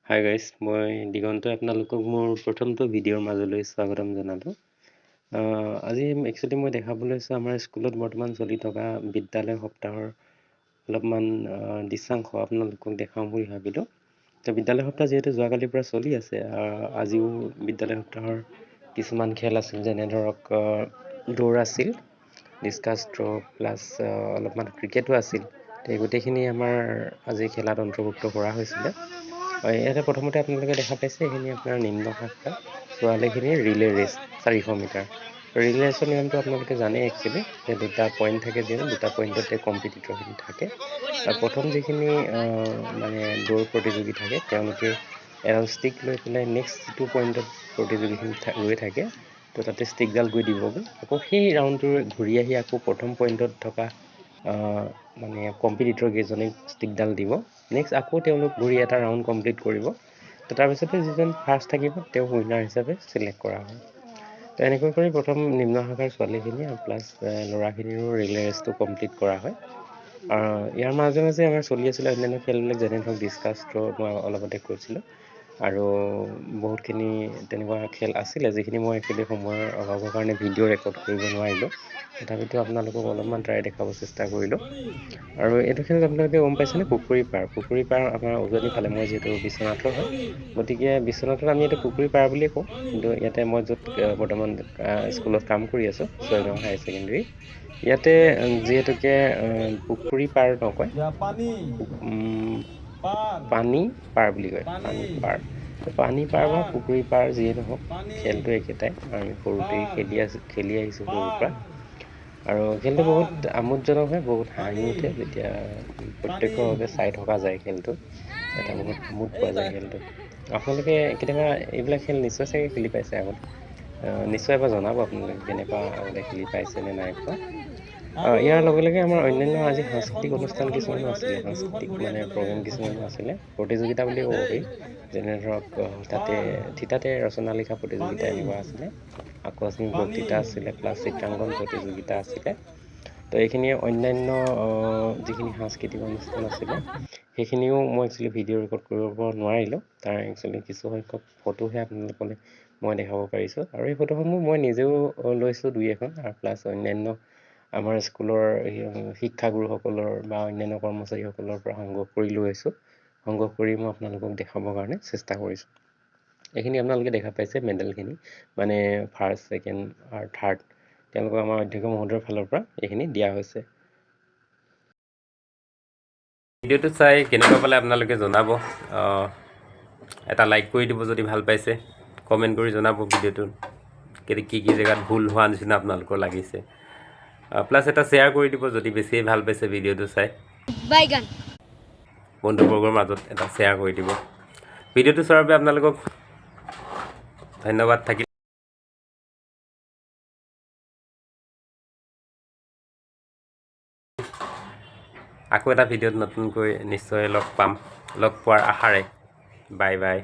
Hi guys, মই দিগন্তই আপোনালোকক মোৰ প্ৰথমটো ভিডিঅ'ৰ মাজলৈ স্বাগতম জনালোঁ। আজি একচুৱেলি মই দেখাবলৈ লৈছোঁ আমাৰ স্কুলত বৰ্তমান চলি থকা বিদ্যালয় সপ্তাহৰ অলপমান দৃশ্যাংশ আপোনালোকক দেখাওঁ বুলি ভাবিলোঁ। তো বিদ্যালয় সপ্তাহ যিহেতু যোৱাকালিৰ পৰা চলি আছে, আজিও বিদ্যালয় সপ্তাহৰ কিছুমান খেল আছিল, যেনে ধৰক দৌৰ আছিল, ডিছকাছ থ্ৰ' প্লাছ অলপমান ক্ৰিকেটো আছিল। এই গোটেইখিনি আমাৰ আজি খেলাত অন্তৰ্ভুক্ত কৰা হৈছিলে। ইয়াতে প্ৰথমতে আপোনালোকে দেখা পাইছে এইখিনি আপোনাৰ নিম্ন শাখা ছোৱালীখিনিৰ ৰিলে ৰেচ 400 মিটাৰ। ৰিলে ৰেচৰ নিয়মটো আপোনালোকে জানে একচুৱেলি, যে দুটা পইণ্ট থাকে, যিহেতু দুটা পইণ্টতে কম্পিটিটৰখিনি থাকে। আৰু প্ৰথম যিখিনি মানে দৌৰ প্ৰতিযোগী থাকে, তেওঁলোকে এডাল ষ্টিক লৈ পেলাই নেক্সট যিটো পইণ্টত প্ৰতিযোগীখিনি ৰৈ থাকে, তো তাতে ষ্টিকডাল গৈ দিবগৈ। আকৌ সেই ৰাউণ্ডটো ঘূৰি আহি আকৌ প্ৰথম পইণ্টত থকা মানে কম্পিটিটৰ কেইজনে ষ্টিকডাল দিব। নেক্সট আকৌ তেওঁলোক ঘূৰি এটা ৰাউণ্ড কমপ্লিট কৰিব। তো তাৰপিছতে যিজন ফাৰ্ষ্ট থাকিব তেওঁ উইনাৰ হিচাপে চিলেক্ট কৰা হয়। তো এনেকৈ কৰি প্ৰথম নিম্ন শাখাৰ ছোৱালীখিনি আৰু প্লাছ ল'ৰাখিনিৰো ৰিলে ৰেচটো কমপ্লিট কৰা হয়। ইয়াৰ মাজে মাজে আমাৰ চলি আছিলে অন্যান্য খেলবিলাক, যেনে ধৰক ডিছকাছ থ্ৰ' মই অলপতে কৈছিলোঁ, আৰু বহুতখিনি তেনেকুৱা খেল আছিলে যিখিনি মই একচুৱেলি সময়ৰ অভাৱৰ কাৰণে ভিডিঅ' ৰেকৰ্ড কৰিব নোৱাৰিলোঁ। তথাপিতো আপোনালোকক অলপমান ট্ৰাই দেখাব চেষ্টা কৰিলোঁ। আৰু এইটো খেলত আপোনালোকে গম পাইছেনে, পুখুৰী পাৰ আমাৰ উজনি ফালে, মই যিহেতু বিশ্বনাথৰ হয়, গতিকে বিশ্বনাথত আমি এইটো পুখুৰী পাৰ বুলিয়ে কওঁ। কিন্তু ইয়াতে মই য'ত বৰ্তমান স্কুলত কাম কৰি আছোঁ, ছয়গাঁও হায়াৰ ছেকেণ্ডেৰী, ইয়াতে যিহেতুকে পুখুৰী পাৰ নকয়, পানী পাৰ বুলি কয়, পানী পাৰ বা পুখুৰী পাৰ যিয়ে নহওক, খেলটো একেটাই। আমি সৰুতেই খেলি আহিছোঁ সৰুৰ পৰা। আৰু খেলটো বহুত আমোদজনক হয়, বহুত হাঁহি উঠে যেতিয়া প্ৰত্যক্ষভাৱে চাই থকা যায়। খেলটো এটা বহুত আমোদ পোৱা যায় খেলটো। আপোনালোকে কেতিয়াবা এইবিলাক খেল নিশ্চয় চাগে খেলি পাইছে আগতে। নিশ্চয় এবাৰ জনাব আপোনালোকে কেনেকুৱা আগতে খেলি পাইছে নে নাই পোৱা। ইয়াৰ লগে লগে আমাৰ অন্যান্য আজি সাংস্কৃতিক অনুষ্ঠান কিছুমানো আছিলে, সাংস্কৃতিক মানে প্ৰগ্ৰেম কিছুমানো আছিলে, প্ৰতিযোগিতা বুলিয়ে ক'ব পাৰি। যেনে ধৰক থিতাতে ৰচনা লিখা প্ৰতিযোগিতা এনেকুৱা আছিলে, আকস্মিক বক্তৃতা আছিলে, প্লাছ চিত্ৰাংকন প্ৰতিযোগিতা আছিলে। তো এইখিনিয়ে অন্যান্য যিখিনি সাংস্কৃতিক অনুষ্ঠান আছিলে, সেইখিনিও মই একচুৱেলি ভিডিঅ' ৰেকৰ্ড কৰিব নোৱাৰিলোঁ। তাৰ একচুৱেলি কিছুসংখ্যক ফটোহে আপোনালোকলৈ মই দেখাব পাৰিছোঁ। আৰু এই ফটোসমূহ মই নিজেও লৈছোঁ দুই এখন, আৰু প্লাছ অন্যান্য আমাৰ স্কুলৰ শিক্ষাগুৰুসকলৰ বা অন্যান্য কৰ্মচাৰীসকলৰ পৰা সংগ্ৰহ কৰি লৈ আহিছোঁ। সংগ্ৰহ কৰি মই আপোনালোকক দেখাবৰ কাৰণে চেষ্টা কৰিছোঁ। এইখিনি আপোনালোকে দেখা পাইছে মেডেলখিনি, মানে ফাৰ্ষ্ট, ছেকেণ্ড আৰু থাৰ্ড তেওঁলোকক আমাৰ অধ্যক্ষ মহোদয়ৰ ফালৰ পৰা এইখিনি দিয়া হৈছে। ভিডিঅ'টো চাই কেনেকুৱা পালে আপোনালোকে জনাব। এটা লাইক কৰি দিব যদি ভাল পাইছে, কমেণ্ট কৰি জনাব ভিডিঅ'টোত কি জেগাত ভুল হোৱা নিচিনা আপোনালোকৰ লাগিছে। প্লাছ এটা শ্বেয়াৰ কৰি দিব যদি বেছিয়ে ভাল পাইছে ভিডিঅ'টো চাই। বন্ধুবৰ্গৰ মাজত এটা শ্বেয়াৰ কৰি দিব। ভিডিঅ'টো চোৱাৰ বাবে আপোনালোকক ধন্যবাদ থাকিল। আকৌ এটা ভিডিঅ'ত নতুনকৈ নিশ্চয় লগ পাম। লগ পোৱাৰ আশাৰে বাই বাই।